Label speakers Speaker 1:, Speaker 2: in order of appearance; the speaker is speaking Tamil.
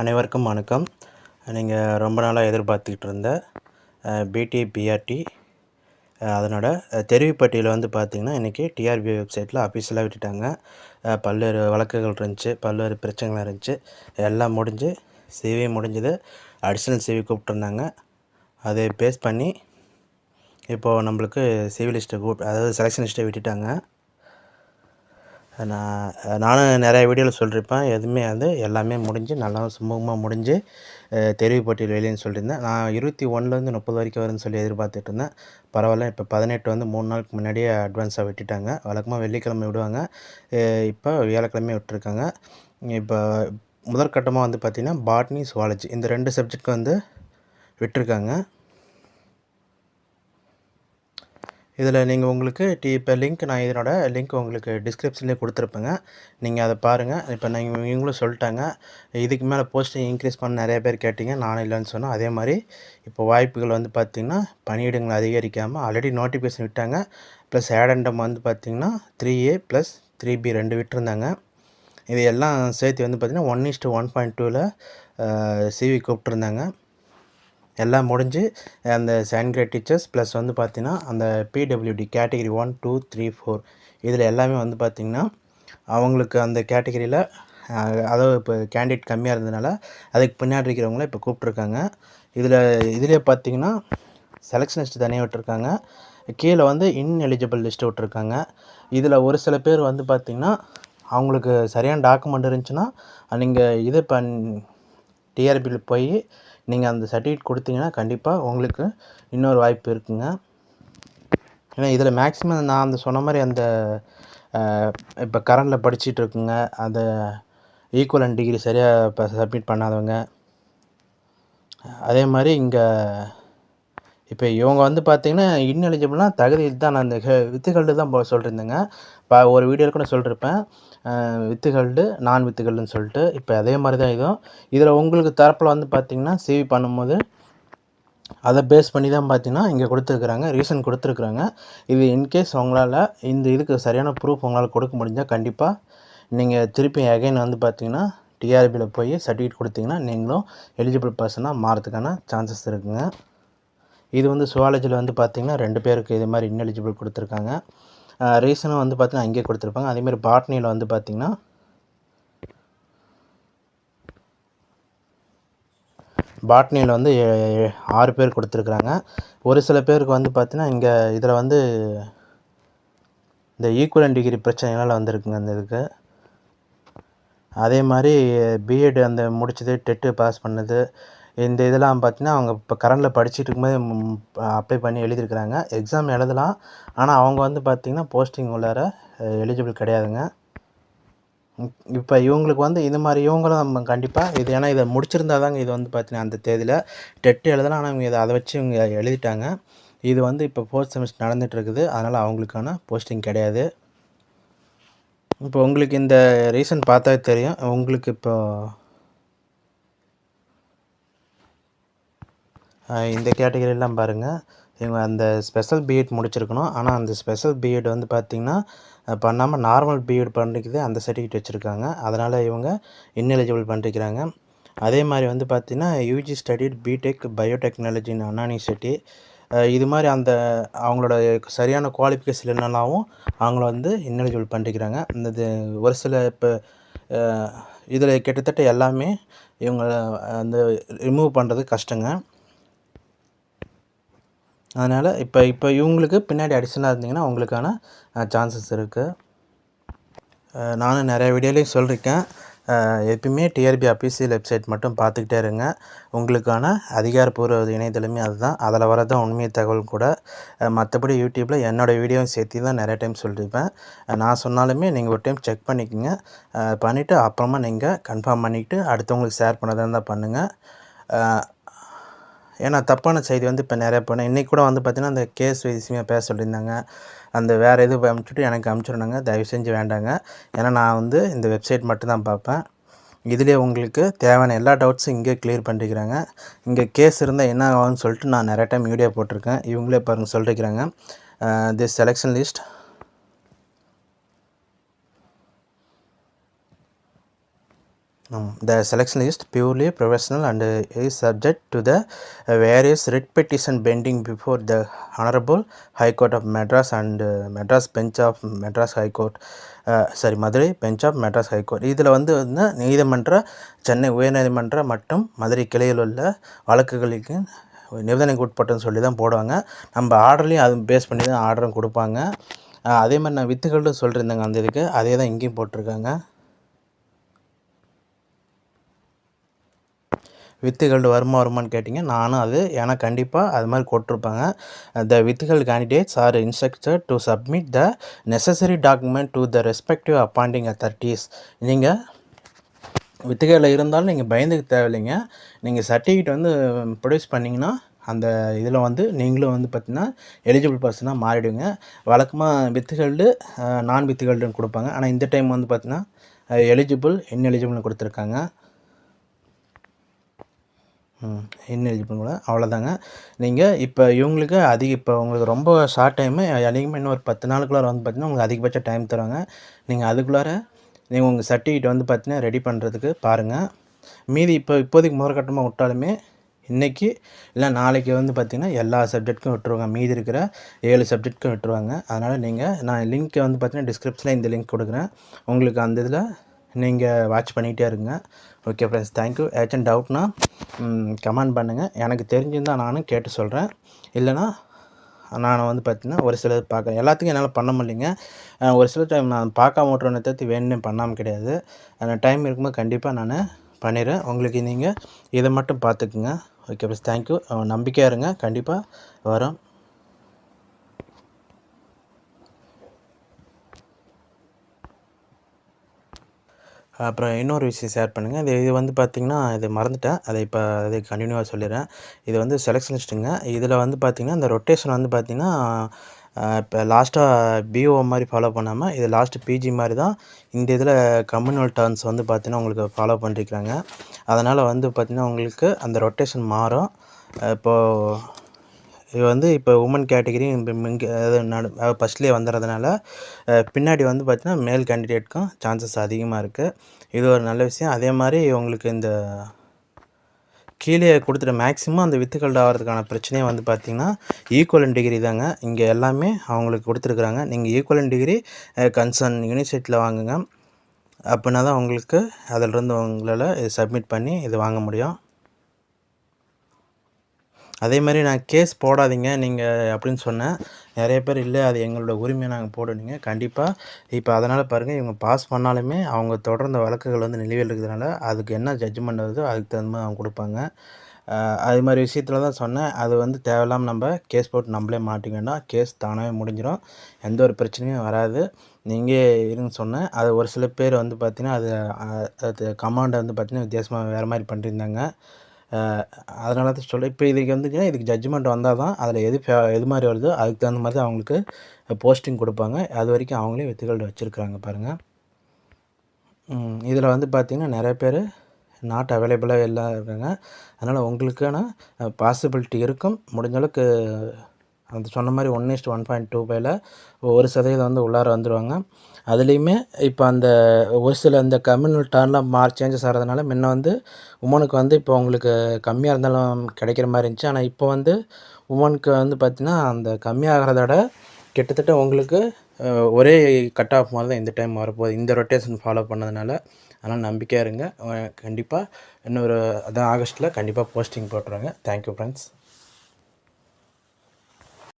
Speaker 1: அனைவருக்கும் வணக்கம். நீங்கள் ரொம்ப நாளாக எதிர்பார்த்துக்கிட்டு இருந்த பிடி பிஆர்டி அதனோட தெரிவுப்பட்டியல் வந்து பார்த்திங்கன்னா இன்றைக்கி டிஆர்பி வெப்சைட்டில் அஃபிஷியலாக விட்டுட்டாங்க. பல்வேறு வழக்குகள் இருந்துச்சு, பல்வேறு பிரச்சனைகள் இருந்துச்சு, எல்லாம் முடிஞ்சு சிவி முடிஞ்சது. அடிஷ்னல் சிவி கூப்பிட்ருந்தாங்க. அதை பேஸ் பண்ணி இப்போது நம்மளுக்கு சிவி லிஸ்ட்டை அதாவது செலெக்ஷன் லிஸ்ட்டை விட்டுட்டாங்க. நானும் நிறைய வீடியோவில் சொல்லியிருப்பேன். எதுவுமே எல்லாமே முடிஞ்சு நல்லா சுமூகமாக முடிஞ்சு தெரிவு பட்டியல் வெளியேன்னு சொல்லியிருந்தேன். நான் 21லேருந்து 30 வரைக்கும் வரும்னு சொல்லி எதிர்பார்த்துட்டு இருந்தேன். பரவாயில்ல, இப்போ 18 வந்து 3 நாளுக்கு முன்னாடியே அட்வான்ஸாக விட்டுட்டாங்க. வழக்கமாக வெள்ளிக்கிழமை விடுவாங்க, இப்போ வியாழக்கிழமை விட்டுருக்காங்க. இப்போ முதற்கட்டமாக வந்து பார்த்திங்கன்னா பாட்னி, சுவாலஜி இந்த 2 சப்ஜெக்ட் வந்து விட்டுருக்காங்க. இதில் நீங்கள் உங்களுக்கு இப்போ லிங்க் நான் இதனோட லிங்க் உங்களுக்கு டிஸ்கிரிப்ஷன்லேயே கொடுத்துருப்பேங்க. நீங்கள் அதை பாருங்கள். இப்போ இவங்களும் சொல்லிட்டாங்க, இதுக்கு மேலே போஸ்டிங் இன்க்ரீஸ் பண்ண நிறைய பேர் கேட்டிங்க, நானும் இல்லைன்னு சொன்னோம். அதே மாதிரி இப்போ வாய்ப்புகள் வந்து பார்த்திங்கன்னா பணியிடங்கள் அதிகரிக்காமல் ஆல்ரெடி நோட்டிஃபிகேஷன் விட்டாங்க. ப்ளஸ் ஆடண்டம் வந்து பார்த்திங்கன்னா 3A + 3B 2 விட்டுருந்தாங்க. இது எல்லாம் சேர்த்து வந்து பார்த்திங்கன்னா 1:1.2ல் சிவி கூப்பிட்ருந்தாங்க. எல்லாம் முடிஞ்சு அந்த செகண்ட் கிரேட் டீச்சர்ஸ் ப்ளஸ் வந்து பார்த்திங்கன்னா அந்த பிடபிள்யூடி கேட்டகிரி 1, 2, 3, 4 இதில் எல்லாமே வந்து பார்த்திங்கன்னா அவங்களுக்கு அந்த கேட்டகிரியில் அதாவது இப்போ கேண்டிடேட் கம்மியாக இருந்ததுனால அதுக்கு பின்னாடி இருக்கிறவங்கள இப்போ கூப்பிட்ருக்காங்க. இதிலே பார்த்திங்கன்னா செலெக்ஷன் லிஸ்ட்டு தனியாக விட்டுருக்காங்க. கீழே வந்து இன்எலிஜிபிள் லிஸ்ட்டு விட்டுருக்காங்க. இதில் ஒரு சில பேர் வந்து பார்த்திங்கன்னா அவங்களுக்கு சரியான டாக்குமெண்ட் இருந்துச்சுன்னா நீங்கள் டிஆர்பியில் போய் நீங்கள் அந்த சர்டிஃபிகேட் கொடுத்தீங்கன்னா கண்டிப்பாக உங்களுக்கு இன்னொரு வாய்ப்பு இருக்குங்க. ஏன்னா இதில் மேக்ஸிமம் நான் சொன்ன மாதிரி இப்போ கரண்டில் படிச்சுட்டு இருக்குங்க, அந்த ஈக்குவலன்ட் டிகிரி சரியாக இப்போ சப்மிட் பண்ணாதவங்க, அதே மாதிரி இங்கே இப்போ இவங்க வந்து பார்த்திங்கன்னா இன்எலிஜிபிள்னால் தகுதி தான். நான் இந்த வித்துகள்டு தான் சொல்லியிருந்தேங்க. இப்போ ஒரு வீடியோவில் கூட சொல்லியிருப்பேன், வித்துகள்டு நான் வித்துகள்டுன்னு சொல்லிட்டு. இப்போ அதே மாதிரி தான் இதுவும். இதில் உங்களுக்கு தரப்பில் வந்து பார்த்திங்கன்னா சிவி பண்ணும்போது அதை பேஸ் பண்ணி தான் பார்த்திங்கன்னா இங்கே கொடுத்துருக்குறாங்க, ரீசன் கொடுத்துருக்குறாங்க. இது இன்கேஸ் உங்களால் இதுக்கு சரியான ப்ரூஃப் உங்களால் கொடுக்க முடிஞ்சால் கண்டிப்பாக நீங்கள் திருப்பி அகைன் வந்து பார்த்திங்கன்னா டிஆர்பியில் போய் சர்டிஃபிகேட் கொடுத்தீங்கன்னா நீங்களும் எலிஜிபிள் பர்சனாக மாறதுக்கான சான்சஸ் இருக்குங்க. இது வந்து சுவாலஜியில் வந்து பார்த்திங்கன்னா 2 பேருக்கு இது மாதிரி இன்எலிஜிபிள் கொடுத்துருக்காங்க. ரீசனும் வந்து பார்த்திங்கன்னா அங்கேயே கொடுத்துருப்பாங்க. அதேமாதிரி பாட்னியில் வந்து பார்த்திங்கன்னா வந்து 6 பேர் கொடுத்துருக்குறாங்க. ஒரு சில பேருக்கு வந்து பார்த்திங்கன்னா இங்கே இதில் வந்து இந்த ஈக்குவலன்ட் டிகிரி பிரச்சனைகளால் வந்திருக்குங்க அந்த இதுக்கு. அதே மாதிரி பிஎட் முடிச்சது, டெட்டு பாஸ் பண்ணது, இந்த இதெல்லாம் பார்த்திங்கன்னா அவங்க இப்போ கரண்டில் படிச்சுட்டு இருக்கும்போது அப்ளை பண்ணி எழுதியிருக்கிறாங்க. எக்ஸாம் எழுதலாம், ஆனால் அவங்க வந்து பார்த்திங்கன்னா போஸ்டிங் உள்ளார எலிஜிபிள் கிடையாதுங்க. இப்போ இவங்களுக்கு வந்து இது மாதிரி இவங்களும் நம்ம கண்டிப்பாக இது, ஏன்னா இதை முடிச்சிருந்தா தாங்க இது வந்து பார்த்திங்கன்னா அந்த தேதியில் டெட்டு எழுதலாம். ஆனால் இவங்க அதை வச்சு இவங்க எழுதிட்டாங்க. இது வந்து இப்போ 4th செமஸ்டர் நடந்துகிட்ருக்குது, அதனால் அவங்களுக்கான போஸ்டிங் கிடையாது. இப்போ உங்களுக்கு இந்த ரீசன் பார்த்தா தெரியும். உங்களுக்கு இப்போ இந்த கேட்டகரியெல்லாம் பாருங்கள், இவங்க அந்த ஸ்பெஷல் பிஎட் முடிச்சிருக்கணும். ஆனால் அந்த ஸ்பெஷல் பிஎட் வந்து பார்த்திங்கன்னா பண்ணாமல் நார்மல் பிஎட் பண்ணிக்குது அந்த சர்டிஃபிகேட் வச்சுருக்காங்க. அதனால் இவங்க இன்எலிஜிபிள் பண்ணிருக்கிறாங்க. அதே மாதிரி வந்து பார்த்திங்கன்னா யூஜி ஸ்டடிட் பிடெக் பயோடெக்னாலஜி இன் அண்ணா யூனிவர்சிட்டி, இது மாதிரி அவங்களோட சரியான குவாலிஃபிகேஷன் இல்லைனாலும் அவங்கள வந்து இன்எலிஜிபிள் பண்ணிருக்கிறாங்க. இந்த ஒரு சில இப்போ இதில் கிட்டத்தட்ட எல்லாமே இவங்க ரிமூவ் பண்ணுறது கஷ்டங்க. அதனால் இப்போ இவங்களுக்கு பின்னாடி அடிஷனலாக இருந்தீங்கன்னா உங்களுக்கான சான்சஸ் இருக்குது. நானும் நிறைய வீடியோலையும் சொல்லியிருக்கேன், எப்பயுமே டிஆர்பி அஃபிஷியல் வெப்சைட் மட்டும் பார்த்துக்கிட்டே இருங்க. உங்களுக்கான அதிகாரப்பூர்வ இணையதளமே அதுதான், அதில் வரதான் உண்மை தகவல் கூட. மற்றபடி யூடியூப்பில் என்னோடய வீடியோவும் சேர்த்து தான் நிறைய டைம் சொல்லியிருப்பேன். நான் சொன்னாலுமே நீங்கள் ஒரு டைம் செக் பண்ணிக்கோங்க. பண்ணிவிட்டு அப்புறமா நீங்கள் கன்ஃபார்ம் பண்ணிவிட்டு அடுத்தவங்களுக்கு ஷேர் பண்ணதாக இருந்தால் பண்ணுங்கள். ஏன்னா தப்பான செய்தி வந்து இப்போ நிறையா பண்ணேன். இன்றைக்கி கூட வந்து பார்த்திங்கன்னா அந்த கேஸ் விஷயமாக பேச சொல்லியிருந்தாங்க. அந்த வேறு எதுவும் அனுப்பிச்சுட்டு எனக்கு அனுப்பிச்சுடுனாங்க, தயவு செஞ்சு வேண்டாங்க. ஏன்னா நான் வந்து இந்த வெப்சைட் மட்டும்தான் பார்ப்பேன். இதிலே உங்களுக்கு தேவையான எல்லா டவுட்ஸும் இங்கே கிளியர் பண்ணிருக்கிறாங்க. இங்கே கேஸ் இருந்தால் என்ன ஆகும்னு சொல்லிட்டு நான் நிறைய டைம் வீடியோ போட்டிருக்கேன். இவங்களே பாருங்கள் சொல்லியிருக்கிறாங்க, this selection list The selection is purely professional and is subject to the various writ petition pending before the Honorable High Court of Madras and Madras Bench of Madras High Court. Madurai bench of Madras high court. இதில் வந்து நீதிமன்ற சென்னை உயர்நீதிமன்ற மற்றும் மதுரை கிளையில் உள்ள வழக்குகளுக்கு நிபந்தனைக்கு உட்பட்டுன்னு சொல்லி தான் போடுவாங்க. நம்ம ஆர்டர்லேயும் அது பேஸ் பண்ணி தான் ஆர்டரும் கொடுப்பாங்க. அதே மாதிரி நான் வித்துகள்னு சொல்லியிருந்தேங்க அந்த இதுக்கு, அதே தான் இங்கேயும் போட்டிருக்காங்க. வித்துகள் வருமானு கேட்டிங்க, நானும் அது ஏன்னா கண்டிப்பாக அது மாதிரி போட்டிருப்பாங்க. த வித்துகள் candidates are instructed to submit the necessary document to the respective appointing authorities. நீங்கள் வித்துகளில் இருந்தாலும் நீங்கள் பயந்துக்க தேவையில்லைங்க. நீங்கள் சர்டிஃபிகேட் வந்து ப்ரொடியூஸ் பண்ணிங்கன்னா அந்த இதில் வந்து நீங்களும் வந்து பார்த்திங்கன்னா எலிஜிபிள் பர்சனாக மாறிடுங்க. வழக்கமாக வித்துகள்டு நான் வித்துகள்டுன்னு கொடுப்பாங்க. ஆனால் இந்த டைம் வந்து பார்த்திங்கன்னா எலிஜிபிள் இன்எலிஜிபிள்னு கொடுத்துருக்காங்க. இன்எலிஜிபிள் கூட அவ்வளோதாங்க. நீங்கள் இப்போ இவங்களுக்கு இப்போ உங்களுக்கு ரொம்ப ஷார்ட் டைமு, அதிகமாக இன்னும் ஒரு 10 நாளுக்குள்ளார வந்து பார்த்திங்கன்னா உங்களுக்கு அதிகபட்ச டைம் தருவாங்க. நீங்கள் அதுக்குள்ளார நீங்கள் உங்கள் சர்டிஃபிகேட் வந்து பார்த்திங்கன்னா ரெடி பண்ணுறதுக்கு பாருங்கள். மீதி இப்போதைக்கு முதற்கட்டமாக விட்டாலுமே இன்றைக்கி இல்லை நாளைக்கு வந்து பார்த்திங்கன்னா எல்லா சப்ஜெக்ட்டுக்கும் விட்டுருவாங்க. மீதி இருக்கிற 7 சப்ஜெக்ட்டுக்கும் விட்டுருவாங்க. அதனால் நான் லிங்க்கை வந்து பார்த்திங்கன்னா டிஸ்கிரிப்ஷனில் இந்த லிங்க் கொடுக்குறேன். உங்களுக்கு அந்த இதில் நீங்கள் வாட்ச் பண்ணிகிட்டே இருங்க. Okay friends, thank you. ஏதாச்சும் டவுட்னா கமெண்ட் பண்ணுங்கள். எனக்கு தெரிஞ்சிருந்தால் நானும் கேட்டு சொல்கிறேன். இல்லைனா நான் வந்து பார்த்திங்கன்னா ஒரு சிலது பார்க்குறேன். எல்லாத்துக்கும் என்னால் பண்ண முடியலைங்க. ஒரு சில டைம் நான் பார்க்காம விட்றேன்னு தவிர்த்து வேணும்னே பண்ணாமல் கிடையாது. டைம் இருக்கும்போது கண்டிப்பாக நான் பண்ணிடுறேன். உங்களுக்கு நீங்கள் இதை மட்டும் பார்த்துக்குங்க. Okay friends, thank you. நம்பிக்கையாக இருங்க, கண்டிப்பாக வரோம். அப்புறம் இன்னொரு விஷயம் ஷேர் பண்ணுங்கள். இது வந்து பார்த்திங்கன்னா இது மறந்துட்டேன், அதை கண்டினியூவாக சொல்லிடுறேன். இது வந்து செலெக்ஷன் லிஸ்ட்டுங்க. இதில் வந்து பார்த்திங்கன்னா இந்த ரொட்டேஷன் வந்து பார்த்திங்கன்னா இப்போ லாஸ்ட்டாக பிஓ மாதிரி ஃபாலோ பண்ணாமல் இது லாஸ்ட்டு பிஜி மாதிரி தான் இந்த இதில் கம்யூனல் டர்ன்ஸ் வந்து பார்த்திங்கன்னா உங்களுக்கு ஃபாலோ பண்ணிருக்கிறாங்க. அதனால் வந்து பார்த்திங்கன்னா உங்களுக்கு அந்த ரொட்டேஷன் மாறும். இப்போது இது வந்து இப்போ உமன் கேட்டகிரி ஃபஸ்ட்லேயே வந்துடுறதுனால பின்னாடி வந்து பார்த்திங்கன்னா மேல் கேண்டிடேட்க்கும் சான்சஸ் அதிகமாக இருக்குது. இது ஒரு நல்ல விஷயம். அதே மாதிரி உங்களுக்கு இந்த கீழே கொடுத்துட்ட மேக்ஸிமம் அந்த வித்துக்கள் ஆகிறதுக்கான பிரச்சனையே வந்து பார்த்திங்கன்னா ஈக்குவலன் டிகிரி தாங்க. இங்கே எல்லாமே அவங்களுக்கு கொடுத்துருக்குறாங்க. நீங்கள் ஈக்குவலன் டிகிரி கன்சர்ன் யூனிவர்சிட்டியில் வாங்குங்க. அப்படின்னா தான் உங்களுக்கு அதிலிருந்து உங்களால் சப்மிட் பண்ணி இது வாங்க முடியும். அதே மாதிரி நான் கேஸ் போடாதீங்க நீங்கள் அப்படின்னு சொன்னேன். நிறைய பேர் இல்லை அது எங்களோட உரிமையை நாங்கள் போடணுங்க. கண்டிப்பாக இப்போ அதனால் பாருங்கள், இவங்க பாஸ் பண்ணாலுமே அவங்க தொடர்ந்த வழக்குகள் வந்து நிலுவையில் இருக்கிறதுனால அதுக்கு என்ன ஜட்ஜ்மெண்ட் வருதோ அதுக்கு தகுந்த மாதிரி அவங்க கொடுப்பாங்க. அது மாதிரி விஷயத்தில் தான் சொன்னேன். அது வந்து தேவையில்லாமல் நம்ம கேஸ் போட்டு நம்மளே மாட்டிக்க வேண்டாம். கேஸ் தானாகவே முடிஞ்சிடும், எந்த ஒரு பிரச்சனையும் வராது. நீங்கள் இருங்க சொன்னேன். அது ஒரு சில பேர் வந்து பார்த்திங்கன்னா அது கமாண்டை வந்து பார்த்திங்கன்னா வித்தியாசமாக வேறு மாதிரி பண்ணியிருந்தாங்க. அதனால தான் சொல்கிறேன். இப்போ இதுக்கு வந்துச்சுன்னா இதுக்கு ஜட்ஜ்மெண்ட் வந்தால் தான் அதில் எது மாதிரி வருதோ அதுக்கு தகுந்த மாதிரி தான் அவங்களுக்கு போஸ்டிங் கொடுப்பாங்க. அது வரைக்கும் அவங்களே வித்துகள் வச்சுருக்குறாங்க பாருங்கள். இதில் வந்து பார்த்திங்கன்னா நிறைய பேர் நாட் அவைலபிளாக எல்லாம் இருக்காங்க. அதனால் உங்களுக்கான பாசிபிலிட்டி இருக்கும். முடிஞ்ச அளவுக்கு அந்த சொன்ன மாதிரி 1:1.25 1% வந்து உள்ளார வந்துடுவாங்க. அதுலேயுமே இப்போ அந்த ஒரு சில இந்த கம்யூனல் டர்ன்லாம் சேஞ்சஸ் ஆகிறதுனால முன்ன வந்து உமனுக்கு வந்து இப்போ உங்களுக்கு கம்மியாக இருந்தாலும் கிடைக்கிற மாதிரி இருந்துச்சு. ஆனால் இப்போ வந்து உமனுக்கு வந்து பார்த்திங்கன்னா அந்த கம்மியாகிறத விட கிட்டத்தட்ட உங்களுக்கு ஒரே கட் ஆஃப் மாதிரி தான் இந்த டைம் வரப்போகுது, இந்த ரொட்டேஷன் ஃபாலோ பண்ணதுனால. அதனால் நம்பிக்கையாக இருங்க. கண்டிப்பாக இன்னொரு ஆகஸ்ட்டில் கண்டிப்பாக போஸ்டிங் போட்டுருவாங்க. Thank you friends.